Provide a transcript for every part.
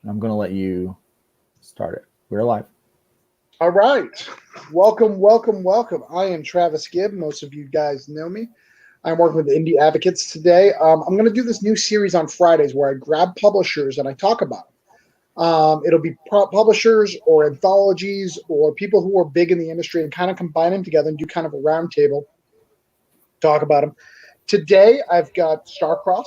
I'm going to let you start it. We're live. All right. Welcome, welcome, welcome. I am Travis Gibb. Most of you guys know me. I'm working with the Indie Advocates today. I'm going to do this new series on Fridays where I grab publishers and I talk about them. It'll be publishers or anthologies or people who are big in the industry and kind of combine them together and do kind of a roundtable, talk about them. Today, I've got Starcross.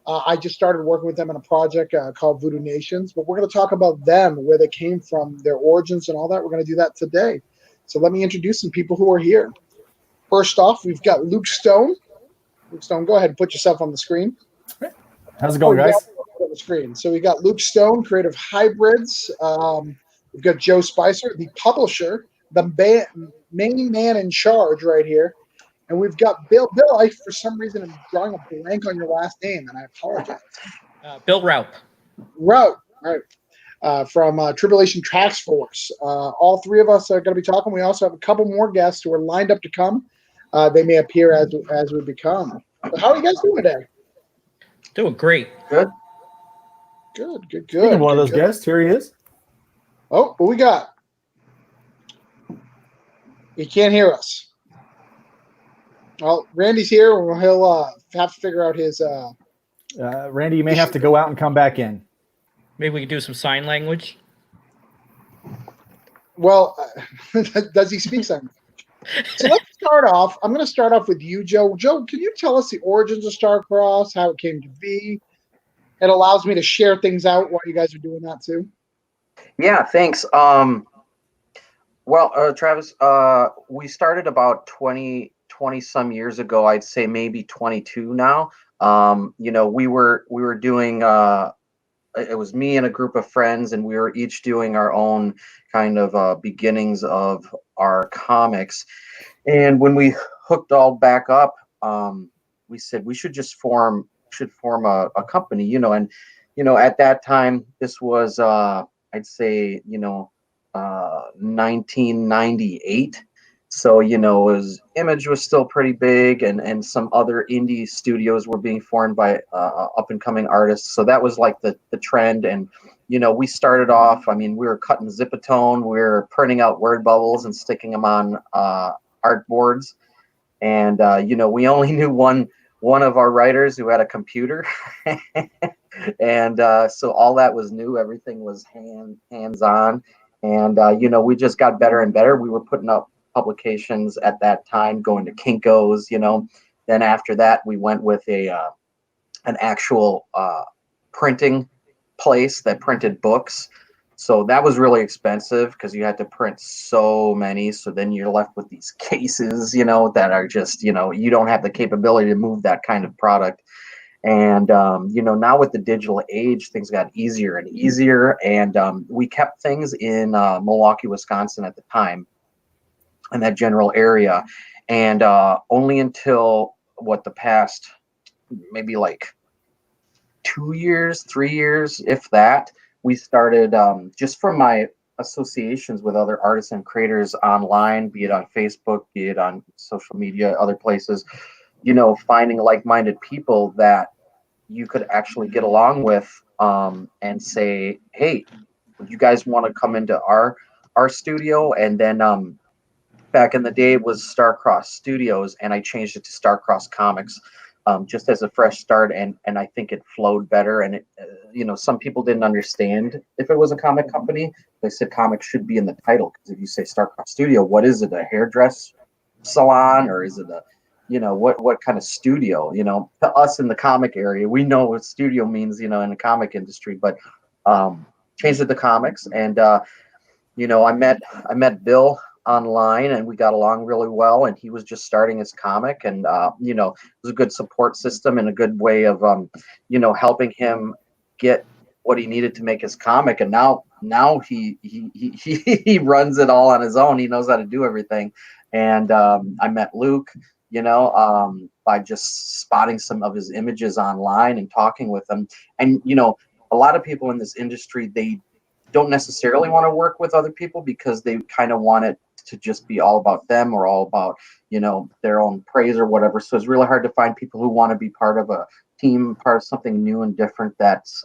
I just started working with them on a project called Voodoo Nations, but we're going to talk about them, where they came from, their origins, and all that. We're going to do that today. So let me introduce some people who are here. First off, we've got Luke Stone. Luke Stone, go ahead and put yourself on the screen. How's it Oh, going, you got guys? it on the screen. So we got Luke Stone, Creative Hybrids. We've got Joe Spicer, the publisher, the main man in charge right here. And we've got Bill. Bill, I, for some reason, am drawing a blank on your last name, and I apologize. Bill Raup. Route, right, from Tribulation Task Force. All three of us are going to be talking. We also have a couple more guests who are lined up to come. They may appear as we become. So how are you guys doing today? Doing great. Good. Speaking of one of those guests, here he is. Oh, what we got? He can't hear us. Well, Randy's here. He'll have to figure out his. Randy, you may have to go out and come back in. Maybe we could do some sign language. Well, does he speak sign? So let's start off. I'm going to start off with you, Joe. Joe, can you tell us the origins of Starcross, how it came to be? It allows me to share things out while you guys are doing that too. Yeah, thanks. Travis, we started about 20 some years ago. I'd say maybe 22 now. We were doing. It was me and a group of friends, and we were each doing our own kind of beginnings of our comics. And when we hooked all back up, we said we should just form a company, and at that time this was I'd say 1998. So Image was still pretty big, and some other indie studios were being formed by up and coming artists. So that was like the trend. And we started off, I mean, we were cutting Zipatone, we were printing out word bubbles and sticking them on art boards. And we only knew one of our writers who had a computer. And so all that was new. Everything was hands on. And we just got better and better. We were putting up publications at that time, going to Kinko's. Then after that, we went with an actual printing place that printed books. So that was really expensive because you had to print so many. So then you're left with these cases, that are just, you don't have the capability to move that kind of product. And, now with the digital age, things got easier and easier. And we kept things in Milwaukee, Wisconsin at the time, in that general area. And only until the past maybe like 2 years, 3 years, if that, we started just from my associations with other artists and creators online, be it on Facebook, be it on social media, other places, finding like-minded people that you could actually get along with and say, hey, would you guys want to come into our studio? And then back in the day it was Starcross Studios, and I changed it to Starcross Comics just as a fresh start, and I think it flowed better. And it, some people didn't understand if it was a comic company. They said comics should be in the title, because if you say Starcross Studio, what is it, a hairdress salon, or is it a what kind of studio? To us in the comic area, we know what studio means, in the comic industry, but changed it to comics. And I met Bill online, and we got along really well, and he was just starting his comic, and it was a good support system and a good way of helping him get what he needed to make his comic. And now he he runs it all on his own. He knows how to do everything. And I met Luke, by just spotting some of his images online and talking with him. And a lot of people in this industry, they don't necessarily want to work with other people because they kind of want it to just be all about them, or all about their own praise or whatever. So it's really hard to find people who want to be part of a team, part of something new and different that's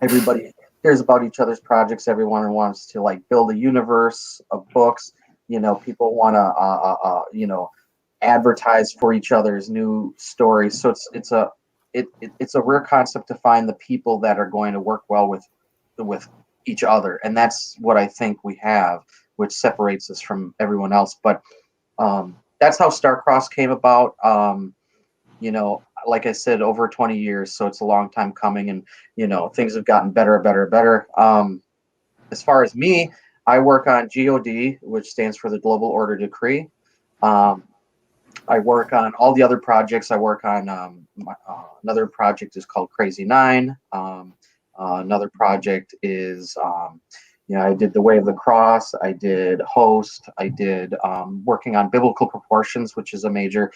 everybody hears about each other's projects. Everyone wants to like build a universe of books. People want to advertise for each other's new stories. So it's a rare concept to find the people that are going to work well with each other, and that's what I think we have, which separates us from everyone else. But that's how Starcross came about. Like I said, over 20 years, so it's a long time coming, and things have gotten better. As far as me, I work on GOD, which stands for the Global Order Decree. I work on all the other projects. I work on another project is called Crazy Nine. Another project is I did The Way of the Cross. I did Host. I did working on Biblical Proportions, which is a major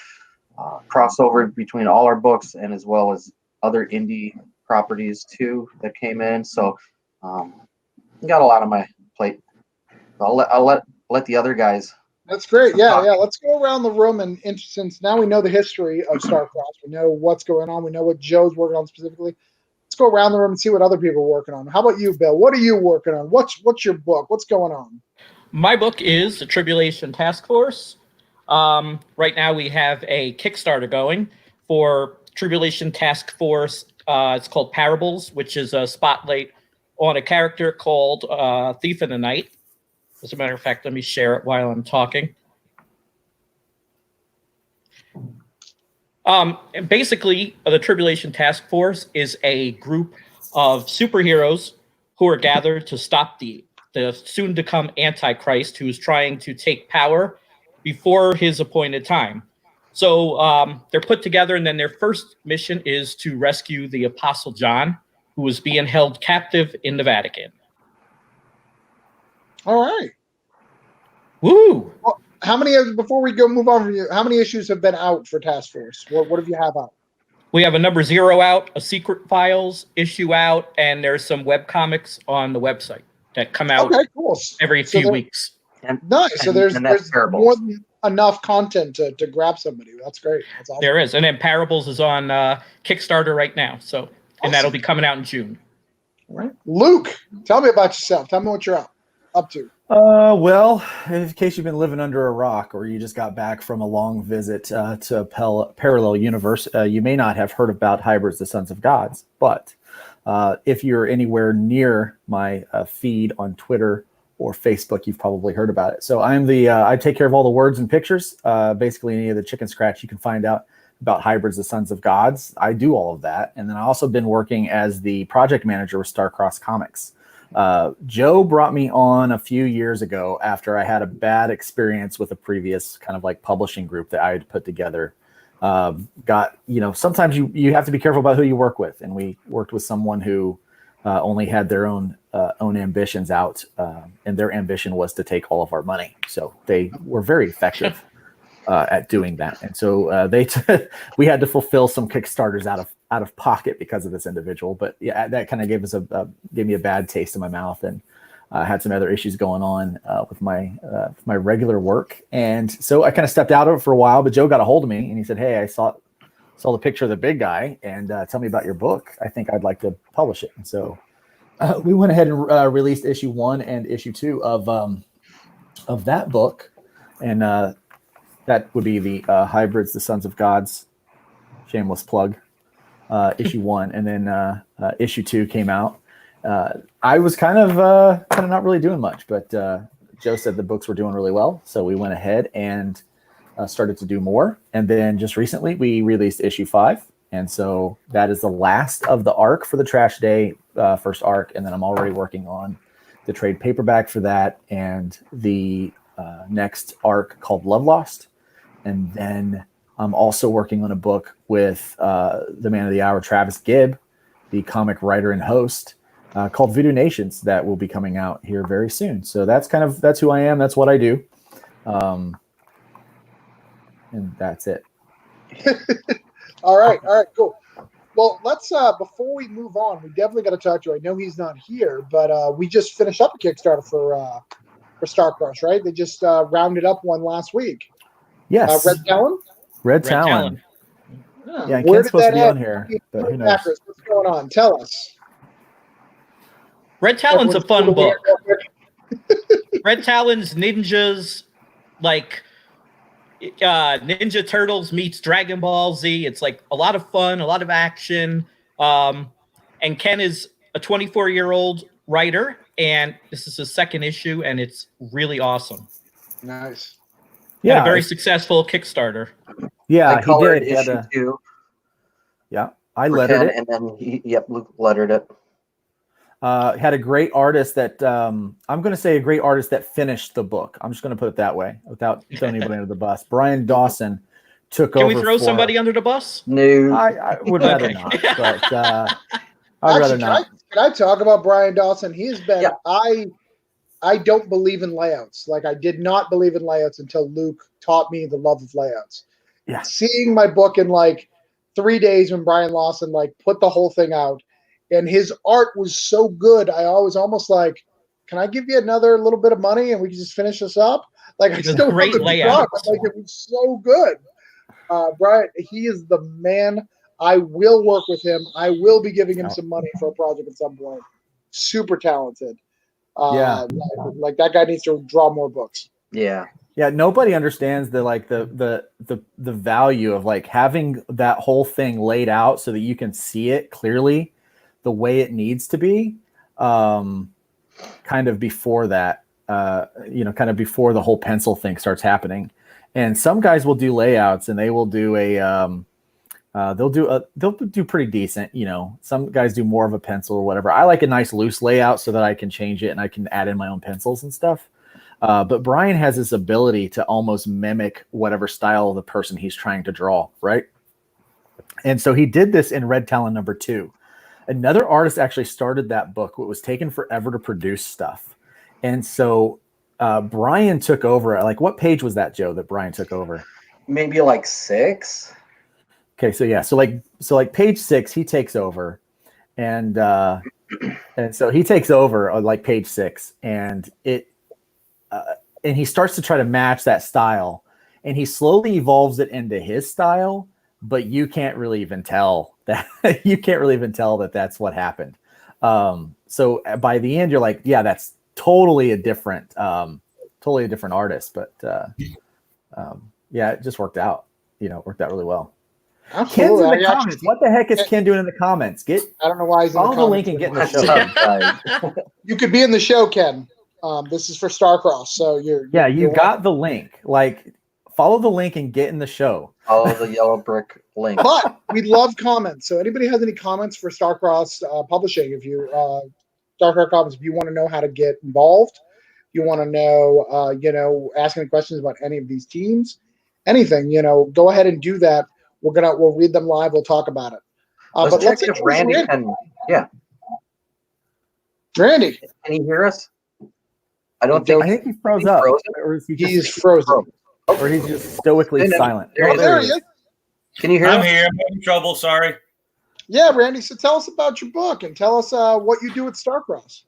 crossover between all our books and as well as other indie properties too that came in. So got a lot on my plate. I'll let the other guys. That's great. Yeah. Let's go around the room, and since now we know the history of Starcross, we know what's going on, we know what Joe's working on specifically. Let's go around the room and see what other people are working on. How about you, Bill? What are you working on? What's your book? What's going on? My book is The Tribulation Task Force. Right now we have a Kickstarter going for Tribulation Task Force. It's called Parables, which is a spotlight on a character called Thief in the Night. As a matter of fact, let me share it while I'm talking. And basically, the Tribulation Task Force is a group of superheroes who are gathered to stop the soon-to-come Antichrist, who is trying to take power before his appointed time. So they're put together, and then their first mission is to rescue the Apostle John, who was being held captive in the Vatican. All right. Woo! Well, before we move on from you, how many issues have been out for Task Force? What have you have out? We have a number 0 out, a Secret Files issue out, and there's some webcomics on the website that come out every few weeks. Nice. So there's more than enough content to grab somebody. That's great. That's awesome. There is. And then Parables is on Kickstarter right now. So, awesome. And that'll be coming out in June. All right. Luke, tell me about yourself. Tell me what you're up to. Well, in case you've been living under a rock or you just got back from a long visit to a parallel universe, you may not have heard about Hybrids, the Sons of Gods. But if you're anywhere near my feed on Twitter or Facebook, you've probably heard about it. So I take care of all the words and pictures. Basically, any of the chicken scratch you can find out about Hybrids, the Sons of Gods. I do all of that. And then I also been working as the project manager with Starcross Comics. Joe brought me on a few years ago after I had a bad experience with a previous kind of like publishing group that I had put together. Sometimes you have to be careful about who you work with. And we worked with someone who only had their own ambitions out, and their ambition was to take all of our money. So they were very effective at doing that. And so we had to fulfill some Kickstarters out of pocket because of this individual. But yeah, that kind of gave me a bad taste in my mouth, and had some other issues going on with my regular work. And so I kind of stepped out of it for a while. But Joe got a hold of me and he said, "Hey, I saw the picture of the big guy, and tell me about your book. I think I'd like to publish it." And so we went ahead and released issue 1 and issue 2 of that book, and that would be the Hybrids, the Sons of Gods, shameless plug, issue 1, and then issue 2 came out. I was kind of not really doing much, but Joe said the books were doing really well, so we went ahead and started to do more. And then just recently we released issue 5, and so that is the last of the arc for the Trash Day first arc. And then I'm already working on the trade paperback for that and the next arc called Love Lost. And then I'm also working on a book with the man of the hour, Travis Gibb, the comic writer and host, called Voodoo Nations, that will be coming out here very soon. So that's who I am. That's what I do. And that's it. All right, cool. Well, let's before we move on, we definitely got to talk to you. I know he's not here, but we just finished up a Kickstarter for Starcross, right? They just rounded up one last week. Yes. Red Talon? Red Talon. Yeah, Where Ken's did supposed that to be on end? here, but who knows? What's going on? Tell us. Red Talon's a fun Everyone's book. Red Talon's ninjas, like Ninja Turtles meets Dragon Ball Z. It's like a lot of fun, a lot of action. And Ken is a 24-year-old writer, and this is his second issue, and it's really awesome. Nice. Had Yeah, a very successful Kickstarter. yeah, I he colored did. He had issue a, 2 yeah, I for lettered Ken, it. and then Luke lettered it. Had a great artist that I'm going to say a great artist that finished the book. I'm just going to put it that way without throwing anybody under the bus. Brian Dawson took Can over. we throw for- somebody under the bus? No, I would rather Okay. not, but I'd Actually, rather not. Can I talk about Brian Dawson? He's been Yeah. I don't believe in layouts. Like I did not believe in layouts until Luke taught me the love of layouts. Yeah. Seeing my book in like 3 days when Brian Lawson like put the whole thing out, and his art was so good, I was almost like, can I give you another little bit of money and we can just finish this up? Like I It's a still great want the layout. book. Like it was so good. Brian, he is the man. I will work with him. I will be giving him some money for a project at some point. Super talented. Yeah. Like that guy needs to draw more books. yeah, Yeah, nobody understands the value of like having that whole thing laid out so that you can see it clearly the way it needs to be. Kind of before that, kind of before the whole pencil thing starts happening. And some guys will do layouts and they will do they'll do pretty decent. Some guys do more of a pencil or whatever. I like a nice loose layout so that I can change it and I can add in my own pencils and stuff. But Brian has this ability to almost mimic whatever style of the person he's trying to draw, right? And so he did this in Red Talon #2. Another artist actually started that book. It was taken forever to produce stuff. And so Brian took over. Like, what page was that, Joe, that Brian took over? maybe like 6. Okay, so yeah, so like page 6, he takes over, and so he takes over on like page 6, and he starts to try to match that style, and he slowly evolves it into his style, but you can't really even tell that that's what happened. So by the end, you're like, yeah, that's totally a different artist, but yeah, it just worked out. Worked out really well. Ken's in the comments. What the heck is Ken doing in the comments? I don't know why he's in Follow the the link comments. and get in the What's show. up, guys? You could be in the show, Ken. This is for Starcross, so you're You got the link. Like, follow the link and get in the show. Follow the yellow brick link. But we love comments. So anybody has any comments for Starcross Publishing, if you Starcross comments, if you want to know how to get involved, you want to know, ask any questions about any of these teams, anything, go ahead and do that. We'll read them live. We'll talk about it. But let's check if introduce Randy Randy. can. Randy, Can he hear us? I don't think. I think he froze He's up. frozen? Or is he just, he's frozen. or he's just stoically No, silent. there Oh, there he is. Can you hear I'm us? here. I'm in trouble. Sorry. Yeah, Randy. So tell us about your book and tell us what you do at Starcross.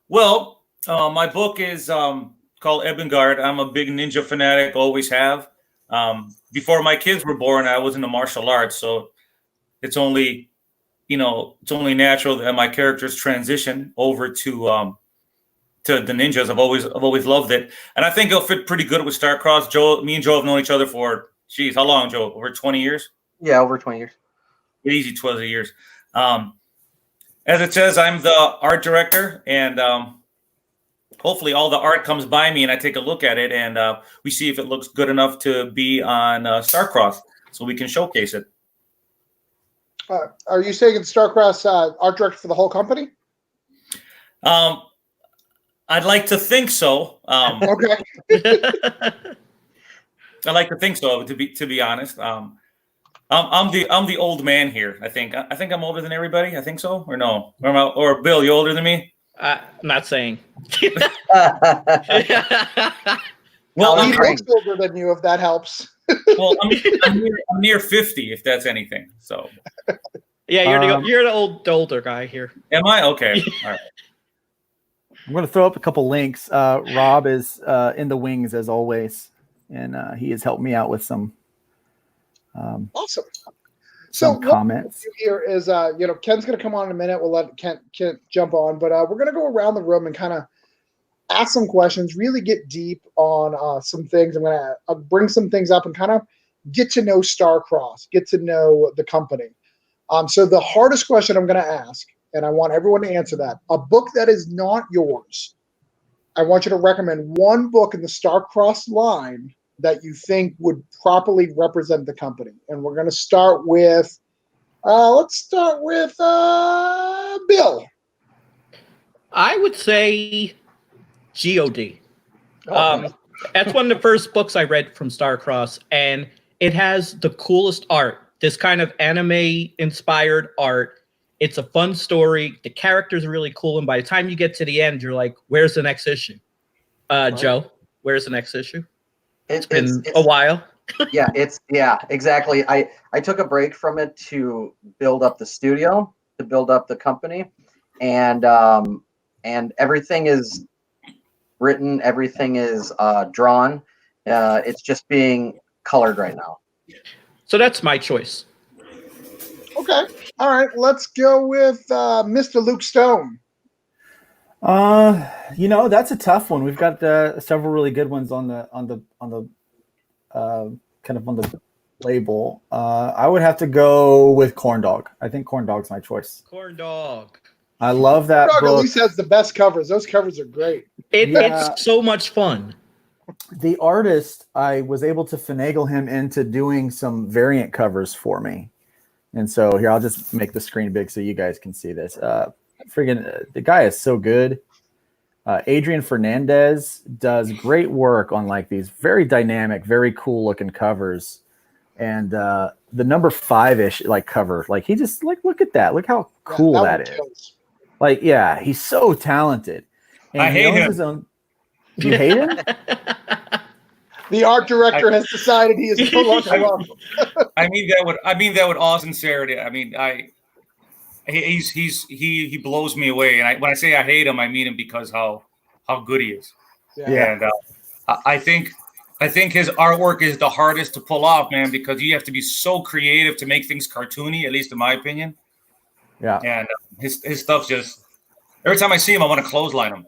Well, my book is called Ebengard. I'm a big ninja fanatic, always have. Before my kids were born, I was into martial arts, so it's only natural that my characters transition over to the ninjas. I've always loved it, and I think it'll fit pretty good with Starcross. Me and Joe have known each other for, how long, Joe? Over 20 years? Yeah, over 20 years. Easy 20 years. As it says, I'm the art director, and hopefully all the art comes by me and I take a look at it, and we see if it looks good enough to be on Starcross so we can showcase it. Are you saying it's Starcross art director for the whole company? I'd like to think so. Okay. I like to think so, to be honest. I'm the old man here. I think I'm older than everybody. I think so, or no? Or Bill, you older than me? I'm not saying. Well, He I'm, looks older than you, if that helps. I'm near 50, if that's anything. So, Yeah, you're the older guy here. am I okay? All right. I'm going to throw up a couple links. Rob is in the wings as always, and he has helped me out with some. Awesome. So some what we'll comments. do here is, Ken's going to come on in a minute. We'll let Kent jump on, but we're going to go around the room and kind of ask some questions, really get deep on some things. I'm going to bring some things up and kind of get to know Starcross, get to know the company. So the hardest question I'm going to ask, and I want everyone to answer that, a book that is not yours. I want you to recommend one book in the Starcross line that you think would properly represent the company. And we're going to start with, Bill. I would say God. Okay. That's one of the first books I read from Starcross, and it has the coolest art. This kind of anime-inspired art. It's a fun story. The characters are really cool, and by the time you get to the end, you're like, "Where's the next issue?" Joe, where's the next issue? It's been a while. Yeah, exactly. I took a break from it to build up the studio, to build up the company, and everything is written, everything is drawn. It's just being colored right now. So that's my choice. Okay. All right. Let's go with Mr. Luke Stone. That's a tough one. We've got several really good ones on the kind of on the label. I would have to go with Corn Dog. I think Corn Dog's my choice. Corn Dog. I love that Corn Dog book. at least has the best covers. Those covers are great. It's so much fun. The artist, I was able to finagle him into doing some variant covers for me. And so here, I'll just make the screen big so you guys can see this. The guy is so good. Adrian Fernandez does great work on like these very dynamic, very cool looking covers. And the number 5-ish like cover, like he just like, look at that. Look how cool that is. Kills. Like, yeah, he's so talented. And I hate him. his own. You hate him? The art director has decided he is no longer welcome. I mean that with all sincerity. I mean, he blows me away. And when I say I hate him, I mean him because how good he is. Yeah. And I think his artwork is the hardest to pull off, man, because you have to be so creative to make things cartoony, at least in my opinion. Yeah. And his stuff just every time I see him, I want to clothesline him.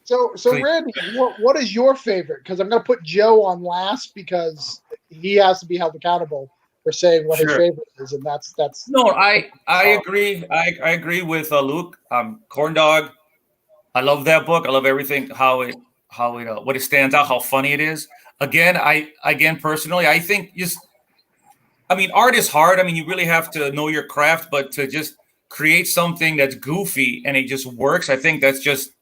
So Randy, what is your favorite? Because I'm going to put Joe on last because he has to be held accountable for saying what his favorite is, and that's. No, I agree. I agree with Luke. Corn Dog. I love that book. I love everything how it what it stands out, how funny it is. Again, personally, I think art is hard. I mean, you really have to know your craft, but to just create something that's goofy and it just works, I think that's just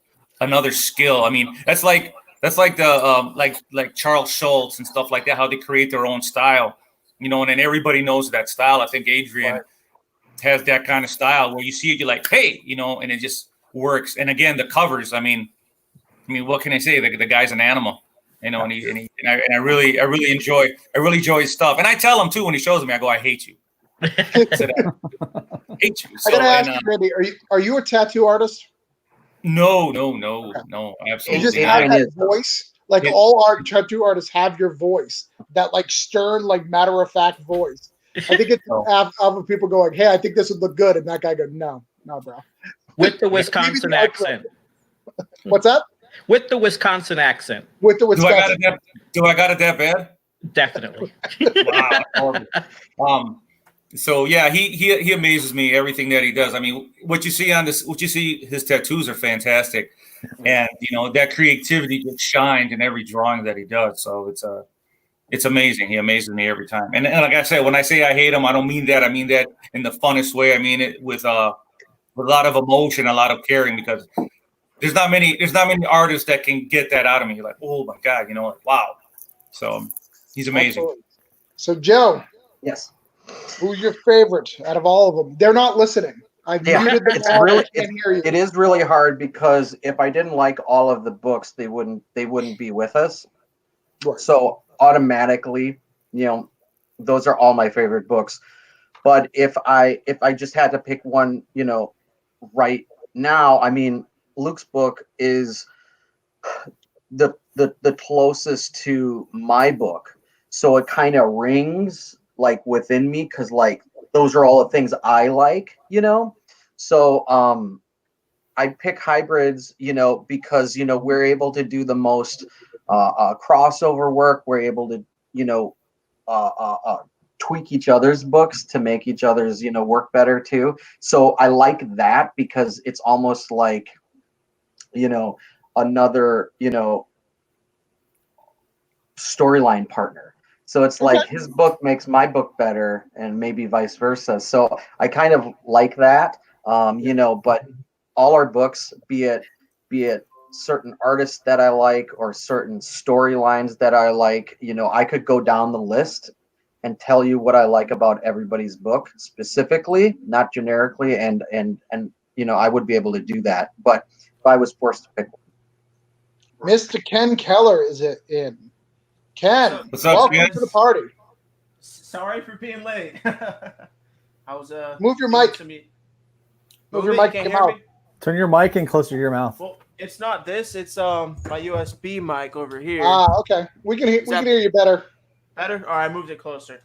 another skill. I mean, that's like the like Charles Schultz and stuff like that, how they create their own style, and then everybody knows that style. I think Adrian has that kind of style where you see it, you're like, hey, and it just works. And again, the covers, I mean, what can I say? The guy's an animal, and I really enjoy his stuff. And I tell him too when he shows me, I go, I hate you. I hate you. So, I gotta ask you, Randy, are you a tattoo artist? No, absolutely. You just have that voice. Like all tattoo artists have your voice, that like stern, like matter of fact voice. I think it's other people going, "Hey, I think this would look good," and that guy goes, "No, bro." With the Wisconsin accent. What's that? With the Wisconsin accent. With the Wisconsin. Do I got it that bad? Definitely. Wow. So yeah, he amazes me, everything that he does. I mean, what you see his tattoos are fantastic, and that creativity just shines in every drawing that he does. So it's amazing. He amazes me every time. And like I said, when I say I hate him, I don't mean that. I mean that in the funnest way. I mean it with a lot of emotion, a lot of caring, because there's not many artists that can get that out of me. You're like, oh my God, wow. So he's amazing. Absolutely. So Joe. Yes. Who's your favorite out of all of them? They're not listening. I've muted them all. I can't hear you. It is really hard because if I didn't like all of the books, they wouldn't be with us. Right. So automatically, those are all my favorite books. But if I just had to pick one, right now, I mean, Luke's book is the closest to my book. So it kind of rings like within me, because like those are all the things I like, you know. So I pick hybrids, you know, because you know we're able to do the most crossover work. We're able to, you know, tweak each other's books to make each other's, you know, work better too. So I like that because it's almost like, you know, another, you know, storyline partner. So it's like his book makes my book better and maybe vice versa. So I kind of like that, you know, but all our books, be it certain artists that I like or certain storylines that I like, you know, I could go down the list and tell you what I like about everybody's book specifically, not generically, and you know, I would be able to do that. But if I was forced to pick one. Mr. Ken Keller is in. Ken, What's up, welcome Ken? to the party. Sorry for being late. I was Move your doing mic. some- Move your it? mic Can't to hear your me? mouth. Turn your mic in closer to your mouth. Well, it's not this. It's my USB mic over here. Okay. We can hear you better. Better? All right, I moved it closer.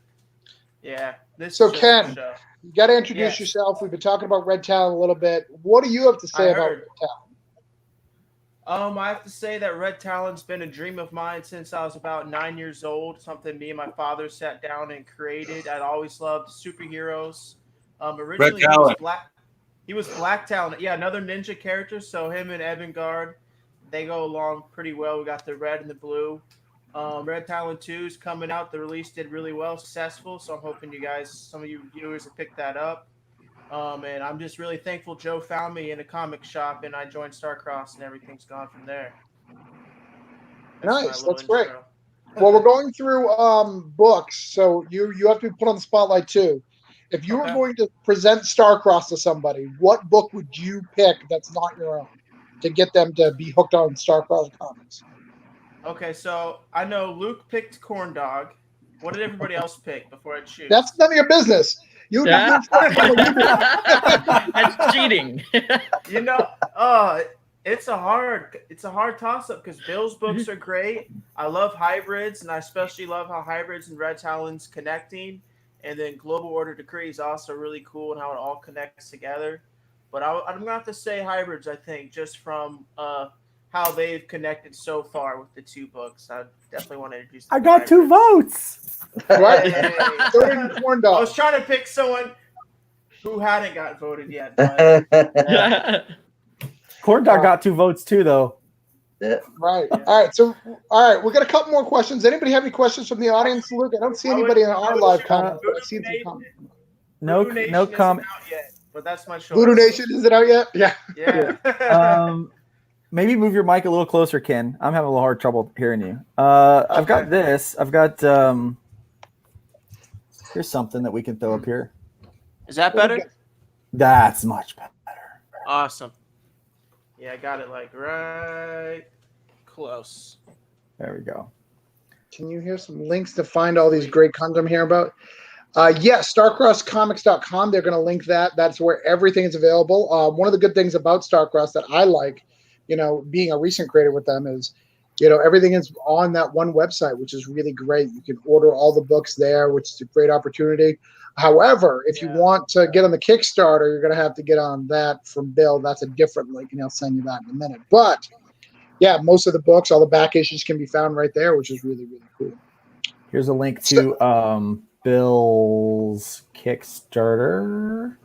Yeah. This So, is just Ken, a show. You got to introduce Yes. yourself. We've been talking about Red Talon a little bit. What do you have to say I about heard. Red Talon? I have to say that Red Talon's been a dream of mine since I was about 9 years old. Something me and my father sat down and created. I'd always loved superheroes. Originally, he was Talon. black. He was Black Talon. Yeah, another ninja character. So him and Evangard, they go along pretty well. We got the red and the blue. Red Talon 2 is coming out. The release did really well, successful. So I'm hoping you guys, some of you viewers, have picked that up. And I'm just really thankful Joe found me in a comic shop and I joined Starcross and everything's gone from there. Nice, my little that's great. intro. Well, we're going through books, so you have to be put on the spotlight too. If you were Okay. going to present Starcross to somebody, what book would you pick that's not your own to get them to be hooked on Starcross comics? Okay, so I know Luke picked Corn Dog. What did everybody else pick before I choose? That's none of your business. You Yeah. you- That's cheating. You know, it's a hard toss up because Bill's books are great. I love hybrids, and I especially love how hybrids and Red Talon's connecting. And then Global Order Decree is also really cool and how it all connects together. But I'm gonna have to say hybrids. I think just from how they've connected so far with the two books, I definitely want to introduce. I got 2 votes. Right? Hey. So did Corn I Dog. was trying to pick someone who hadn't got voted yet. But Corn Dog got 2 votes too, though. Right. All right. So, we got a couple more questions. Anybody have any questions from the audience, Luke? I don't see anybody in our live comments, but I've seen some comments. No Voodoo Nation no isn't comment. out yet, but that's my choice. Voodoo Nation, is it out yet? Yeah. Yeah. Maybe move your mic a little closer, Ken. I'm having a little hard trouble hearing you. I've got this. I've got here's something that we can throw up here. Is that better? That's much better. Awesome. Yeah, I got it like right close. There we go. Can you hear some links to find all these great content I'm hearing about? Yes, StarcrossComics.com. They're going to link that. That's where everything is available. One of the good things about Starcross that I like, you know, being a recent creator with them is, you know, everything is on that one website, which is really great. You can order all the books there, which is a great opportunity. However, if you want to get on the Kickstarter, you're going to have to get on that from Bill. That's a different link, and he'll send you that in a minute. But, yeah, most of the books, all the back issues can be found right there, which is really, really cool. Here's a link to Bill's Kickstarter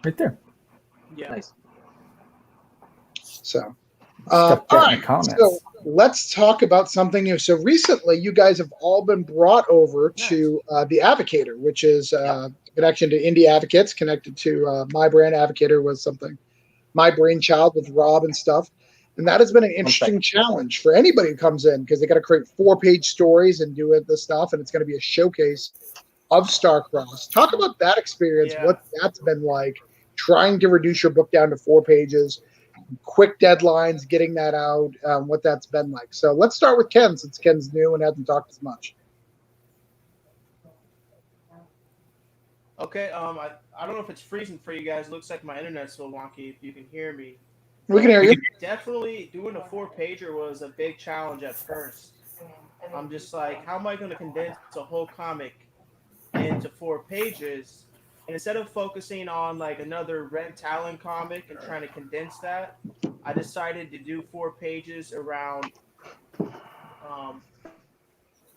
right there. Yeah. Nice. So, Stuff all down in the right, comments. so let's talk about something new. So recently, you guys have all been brought over to the Advocator, which is a connection to Indie Advocates, connected to my brand. Advocator was something, my brainchild with Rob and stuff. And that has been an interesting challenge for anybody who comes in because they got to create 4-page stories and do this stuff. And it's going to be a showcase of Starcross. Talk about that experience, what that's been like, trying to reduce your book down to 4 pages, quick deadlines, getting that out, what that's been like. So let's start with Ken, since Ken's new and hasn't talked as much. Okay. I don't know if it's freezing for you guys. It looks like my internet's a little wonky. If you can hear me. We can hear you. Definitely doing a 4-pager was a big challenge at first. I'm just like, how am I going to condense a whole comic in into 4 pages. And instead of focusing on like another Red Talon comic and trying to condense that, I decided to do 4 pages around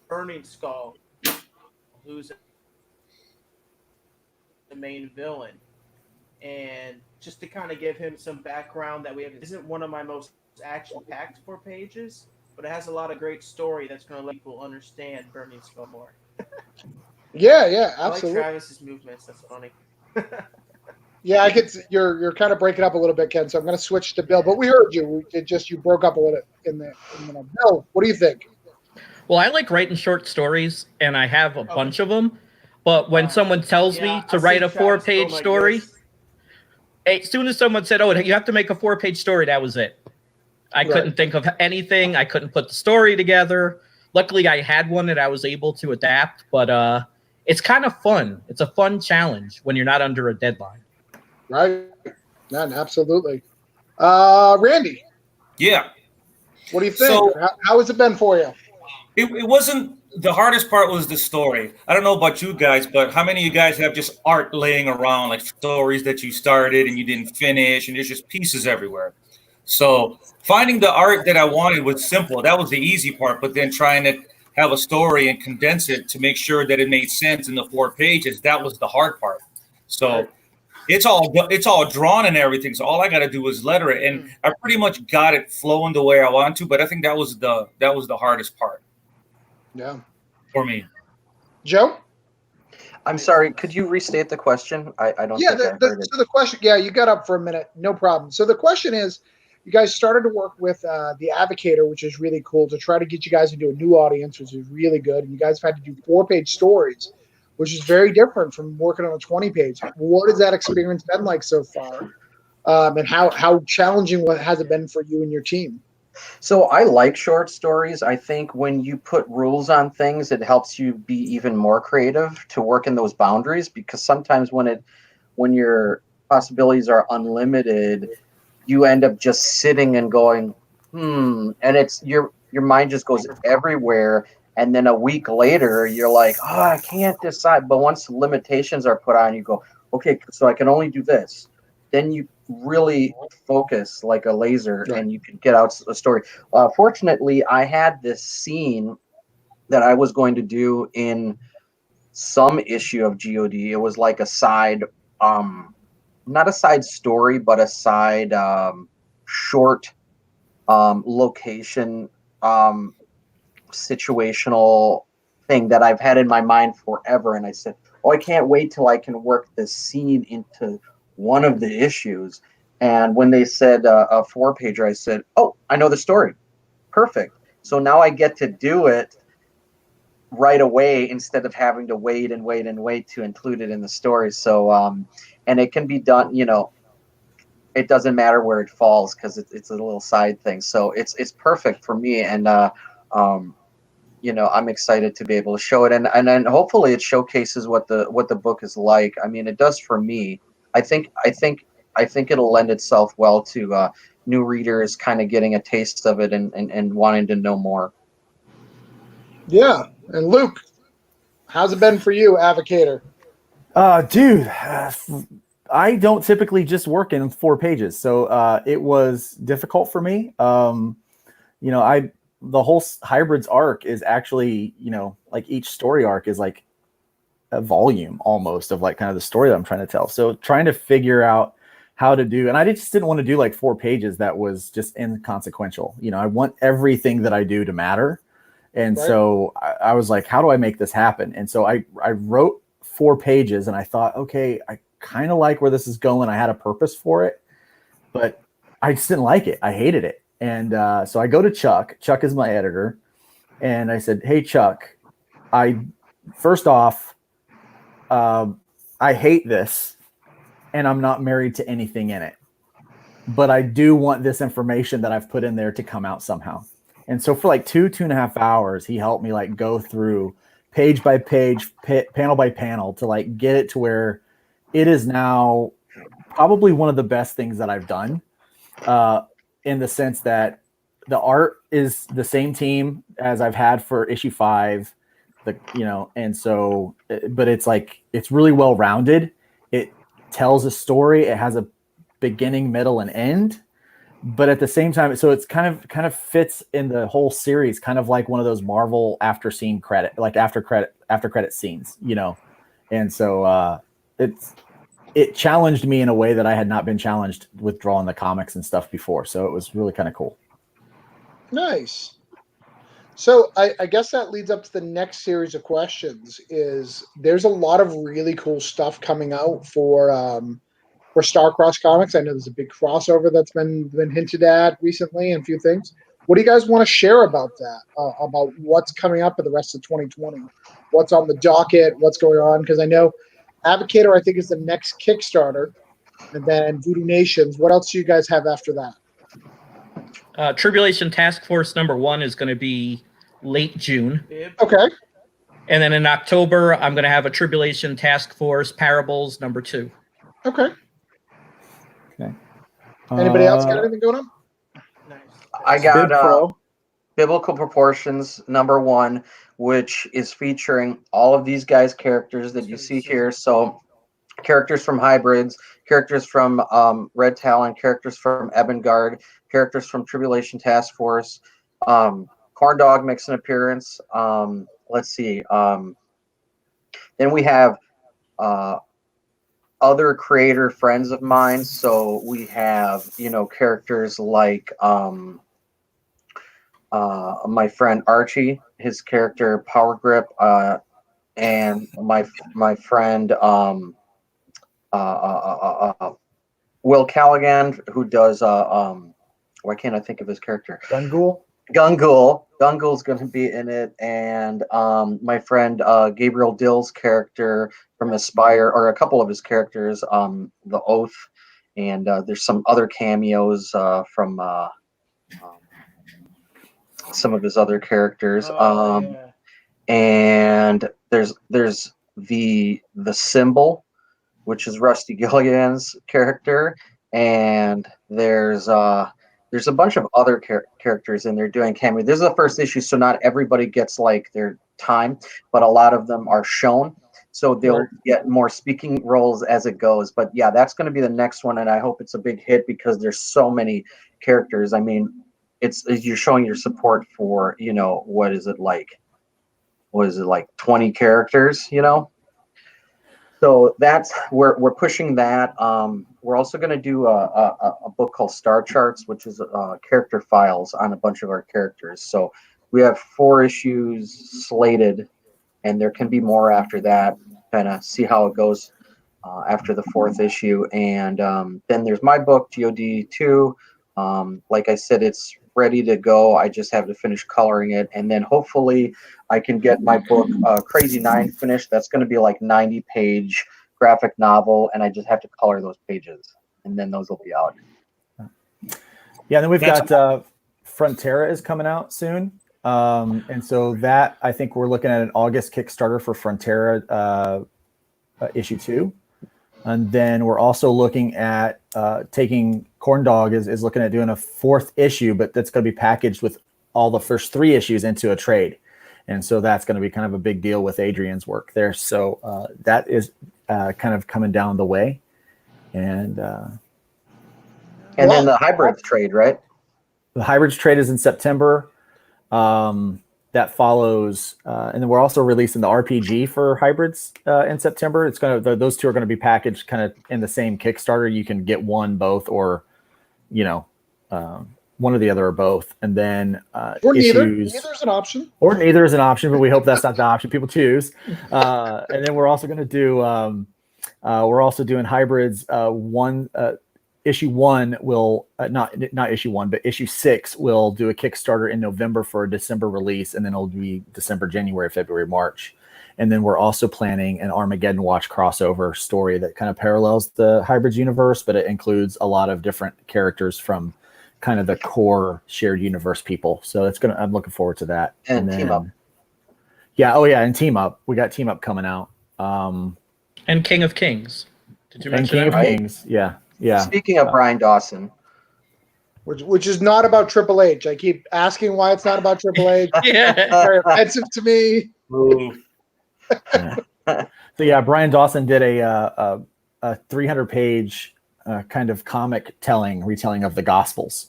Burning Skull, who's the main villain. And just to kind of give him some background that we have, isn't one of my most action-packed 4 pages, but it has a lot of great story that's going to let people understand Burning Skull more. Yeah, I like absolutely. Travis's movements. That's funny. Yeah, I get you're kind of breaking up a little bit, Ken. So I'm going to switch to Bill. But we heard you. It just you broke up a little in the. Bill, what do you think? Well, I like writing short stories, and I have a bunch of them. But when someone tells me to write a 4-page story, as soon as someone said, "Oh, you have to make a 4-page story," that was it. I couldn't think of anything. I couldn't put the story together. Luckily, I had one that I was able to adapt. But it's kind of fun. It's a fun challenge when you're not under a deadline. Right. No, absolutely. Randy. Yeah. What do you think? So, how has it been for you? It wasn't the hardest part was the story. I don't know about you guys, but how many of you guys have just art laying around, like stories that you started and you didn't finish, and there's just pieces everywhere. So finding the art that I wanted was simple. That was the easy part. But then trying to have a story and condense it to make sure that it made sense in the 4 pages, that was the hard part. So it's all drawn and everything. So all I got to do is letter it, and I pretty much got it flowing the way I want to. But I think that was the hardest part. Yeah. For me. Joe? I'm sorry. Could you restate the question? I don't think I heard it. So the question, you got up for a minute. No problem. So the question is, you guys started to work with the Advocator, which is really cool, to try to get you guys into a new audience, which is really good. And you guys have had to do 4-page stories, which is very different from working on a 20-page. What has that experience been like so far? And how challenging has it been for you and your team? So I like short stories. I think when you put rules on things, it helps you be even more creative to work in those boundaries, because sometimes when your possibilities are unlimited, you end up just sitting and going, and it's your mind just goes everywhere. And then a week later, you're like, oh, I can't decide. But once limitations are put on, you go, okay, so I can only do this. Then you really focus like a laser, and you can get out a story. Fortunately, I had this scene that I was going to do in some issue of GOD. It was like a side, not a side story, but a side short location situational thing that I've had in my mind forever. And I said, oh, I can't wait till I can work this scene into one of the issues. And when they said a 4-pager, I said, oh, I know the story. Perfect. So now I get to do it right away instead of having to wait to include it in the story. So, and it can be done, it doesn't matter where it falls because it's a little side thing. So it's perfect for me. And, I'm excited to be able to show it. And then hopefully it showcases what the book is like. I mean, it does for me. I think it'll lend itself well to new readers kind of getting a taste of it and wanting to know more. Yeah. And Luke, how's it been for you, Advocator? Dude, I don't typically just work in 4 pages. So it was difficult for me. The whole Hybrids arc is actually, like each story arc is like a volume almost of like kind of the story that I'm trying to tell. So trying to figure out how to do, and I just didn't want to do like 4 pages that was just inconsequential. I want everything that I do to matter. And so I was like, how do I make this happen? And so I wrote 4 pages and I thought, okay, I kind of like where this is going. I had a purpose for it, but I just didn't like it. I hated it. And so I go to Chuck. Chuck is my editor. And I said, hey, Chuck, first off, I hate this and I'm not married to anything in it, but I do want this information that I've put in there to come out somehow. And so for like 2.5 hours, he helped me like go through page by page, panel by panel to like get it to where it is now probably one of the best things that I've done, in the sense that the art is the same team as I've had for issue 5. and so, but it's like, it's really well rounded. It tells a story. It has a beginning, middle, and end, but at the same time, so it's kind of fits in the whole series, kind of like one of those Marvel after credit scenes, and so it challenged me in a way that I had not been challenged with drawing the comics and stuff before. So it was really kind of cool. Nice. So I guess that leads up to the next series of questions. Is there's a lot of really cool stuff coming out for Starcross Comics. I know there's a big crossover that's been hinted at recently and a few things. What do you guys want to share about that? About what's coming up for the rest of 2020? What's on the docket? What's going on? Because I know Advocator, I think, is the next Kickstarter, and then Voodoo Nations. What else do you guys have after that? Tribulation Task Force #1 is going to be late June. Okay. And then in October, I'm going to have a Tribulation Task Force Parables #2. Okay. Anybody else got anything going on? Nice. I got Pro. Biblical Proportions #1, which is featuring all of these guys' characters that you see here. So characters from Hybrids, characters from Red Talon, characters from Ebengard, characters from Tribulation Task Force. Corn Dog makes an appearance. Let's see. Then we have other creator friends of mine. So we have, characters like my friend Archie, his character Power Grip, and my friend Will Callaghan, who does why can't I think of his character? Gungul. Gungul's going to be in it, and my friend Gabriel Dill's character from Aspire, or a couple of his characters, The Oath, and there's some other cameos from some of his other characters. And there's the Symbol, which is Rusty Gilligan's character, and there's a bunch of other characters in there doing cameo. This is the first issue, so not everybody gets like their time, but a lot of them are shown, so they'll get more speaking roles as it goes. But yeah, that's going to be the next one, and I hope it's a big hit because there's so many characters. I mean, you're showing your support for, what is it like 20 characters, so that's we're pushing that. We're also going to do a book called Star Charts, which is character files on a bunch of our characters. So we have 4 issues slated, and there can be more after that. Kind of see how it goes after the 4th issue, and then there's my book GOD2. Like I said, it's ready to go. I just have to finish coloring it, and then hopefully I can get my book Crazy 9 finished. That's going to be like 90-page graphic novel, and I just have to color those pages, and then those will be out. Yeah, and then we've got Frontera is coming out soon, and so that, I think we're looking at an August Kickstarter for Frontera issue 2. And then we're also looking at taking Corn Dog is looking at doing a 4th issue, but that's going to be packaged with all the first 3 issues into a trade. And so that's going to be kind of a big deal with Adrian's work there. So that is kind of coming down the way. And then the Hybrids trade, right? The Hybrids trade is in September. That follows, and then we're also releasing the RPG for Hybrids in September. It's those 2 are going to be packaged kind of in the same Kickstarter. You can get one, both, or one or the other, or both. And then Or neither. issues, Neither's an option. or neither is an option, but we hope that's not the option people choose. And then we're also going to do we're also doing Hybrids issue 1 will not issue 1, but issue 6 will do a Kickstarter in November for a December release, and then it'll be December, January, February, March. And then we're also planning an Armageddon Watch crossover story that kind of parallels the Hybrids universe, but it includes a lot of different characters from kind of the core shared universe people. So I'm looking forward to that. And then, Team Up. Yeah, and Team Up. We got Team Up coming out. And King of Kings. Did you And mention King that? of Kings, yeah. Speaking of Brian Dawson, Which is not about Triple H. I keep asking why it's not about Triple H. Yeah. Very offensive to me. Ooh. Yeah. So yeah, Brian Dawson did a 300-page kind of comic retelling of the Gospels,